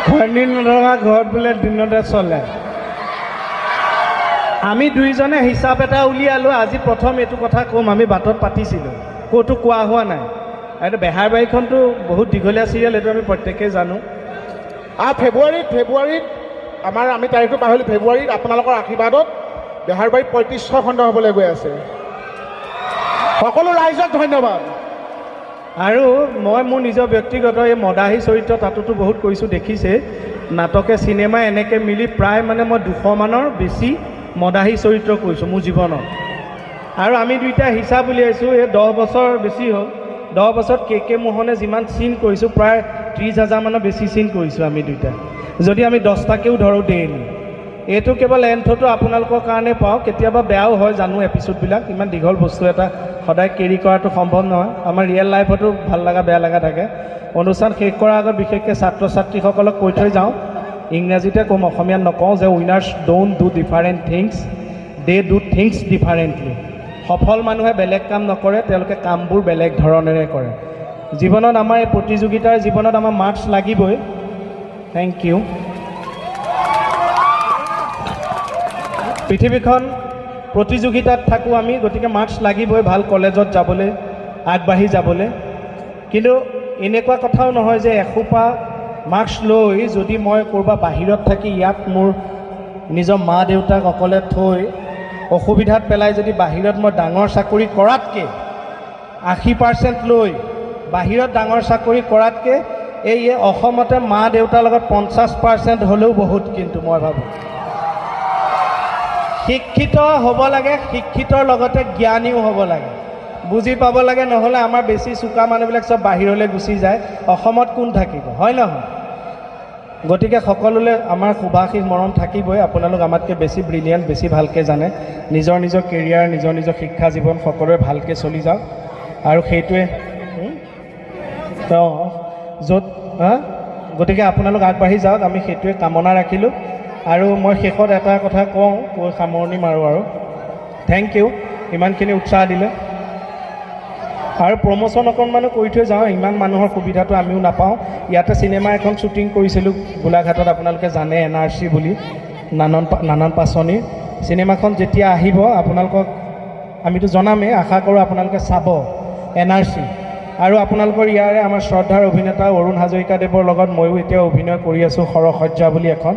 ঘনী নলগা ঘৰত বোলে দিনতে চলে। আমি দুইজনে হিচাপ এটা উলিয়ালোঁ। আজি প্ৰথম এইটো কথা ক'ম, আমি বাটত পাতিছিলোঁ, ক'তো কোৱা হোৱা নাই। এইটো বেহাৰবাৰীখনতো বহুত দীঘলীয়া চিৰিয়েল, এইটো আমি প্ৰত্যেকেই জানো। ফেব্ৰুৱাৰীত আমি তাৰিখটো পাহৰিলোঁ। ফেব্ৰুৱাৰীত আপোনালোকৰ আশীৰ্বাদত বেহাৰবাৰীত 3500 খণ্ড হ'বলৈ গৈ আছে। সকলো ৰাইজক ধন্যবাদ। আৰু মই মোৰ নিজৰ ব্যক্তিগত এই মদাহী চৰিত্ৰ তাতোতো বহুত কৰিছোঁ, দেখিছে নাটকে চিনেমা এনেকৈ মিলি প্ৰায় মানে মই 200 মানৰ বেছি মদাহী চৰিত্ৰ কৰিছোঁ মোৰ জীৱনত। আৰু আমি দুইটা হিচাপ উলিয়াইছোঁ, এই 10 বছৰ বেছি হ'ল। 10 বছৰত কে মোহনে যিমান চিন কৰিছোঁ, প্ৰায় 30,000 মানৰ বেছি চিন কৰিছোঁ আমি দুইটা, যদি আমি 10টাকেও ধৰোঁ ডেইলি। এইটো কেৱল এন্থটো আপোনালোকৰ কাৰণে পাওঁ, কেতিয়াবা বেয়াও হয় জানো, এপিছ'ডবিলাক ইমান দীঘল বস্তু এটা সদায় কেৰি কৰাটো সম্ভৱ নহয়। আমাৰ ৰিয়েল লাইফতো ভাল লগা বেয়া লগা থাকে। অনুষ্ঠান শেষ কৰাৰ আগত বিশেষকৈ ছাত্ৰ ছাত্ৰীসকলক কৈ থৈ যাওঁ, ইংৰাজীতে ক'ম, অসমীয়াত নকওঁ, যে winners don't do different things, they do things differently. সফল মানুহে বেলেগ কাম নকৰে, তেওঁলোকে কামবোৰ বেলেগ ধৰণেৰে কৰে। জীৱনত আমাৰ এই প্ৰতিযোগিতাৰ জীৱনত আমাৰ মাৰ্কছ লাগিবই। Thank you. পৃথিৱীখন প্ৰতিযোগিতাত থাকোঁ আমি, গতিকে মাৰ্কছ লাগিবই ভাল কলেজত যাবলৈ, আগবাঢ়ি যাবলৈ। কিন্তু এনেকুৱা কথাও নহয় যে এসোপা মাৰ্কছ লৈ যদি মই ক'ৰবাত বাহিৰত থাকি ইয়াত মোৰ নিজৰ মা দেউতাক অকলে থৈ অসুবিধাত পেলাই যদি বাহিৰত মই ডাঙৰ চাকৰি কৰাতকৈ 80% লৈ বাহিৰত ডাঙৰ চাকৰি কৰাতকৈ এই অসমতে মা দেউতাৰ লগত 50% হ'লেও বহুত। কিন্তু মই ভাবোঁ শিক্ষিত হ'ব লাগে, শিক্ষিতৰ লগতে জ্ঞানীও হ'ব লাগে, বুজি পাব লাগে। নহ'লে আমাৰ বেছি চোকা মানুহবিলাক চব বাহিৰলৈ গুচি যায়, অসমত কোন থাকিব, হয় নহয়? গতিকে সকলোলৈ আমাৰ শুভাশীষ মৰম থাকিবই। আপোনালোক আমাতকৈ বেছি ব্ৰিলিয়েণ্ট, বেছি ভালকৈ জানে। নিজৰ নিজৰ কেৰিয়াৰ, নিজৰ নিজৰ শিক্ষা জীৱন সকলোৰে ভালকৈ চলি যাওক। আৰু সেইটোৱে য'ত গতিকে আপোনালোক আগবাঢ়ি যাওক, আমি সেইটোৱে কামনা ৰাখিলোঁ। আৰু মই শেষত এটা কথা কওঁ, কৈ সামৰণি মাৰোঁ আৰু থেংক ইউ ইমানখিনি উৎসাহ দিলে। আৰু প্ৰমোশ্যন অকণমানো কৰি থৈ যাওঁ, ইমান মানুহৰ সুবিধাটো আমিও নাপাওঁ। ইয়াতে চিনেমা এখন শ্বুটিং কৰিছিলোঁ গোলাঘাটত, আপোনালোকে জানে, NRC বুলি, নানান পাচনিৰ চিনেমাখন যেতিয়া আহিব আপোনালোকক আমিতো জনামেই, আশা কৰোঁ আপোনালোকে চাব NRC। আৰু আপোনালোকৰ ইয়াৰে আমাৰ শ্ৰদ্ধাৰ অভিনেতা অৰুণ হাজৰিকাদেৱৰ লগত ময়ো এতিয়া অভিনয় কৰি আছোঁ, সৰসজ্জা বুলি এখন,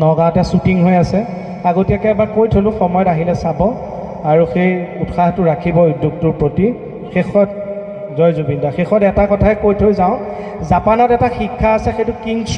নগাঁৱতে শ্বুটিং হৈ আছে। আগতীয়াকৈ এবাৰ কৈ থ'লোঁ, সময়ত আহিলে চাব আৰু সেই উৎসাহটো ৰাখিব উদ্যোগটোৰ প্ৰতি। শেষত জয় জুবিন দা, শেষত এটা কথাই কৈ থৈ যাওঁ, জাপানত এটা শিক্ষা আছে, সেইটো কিংছ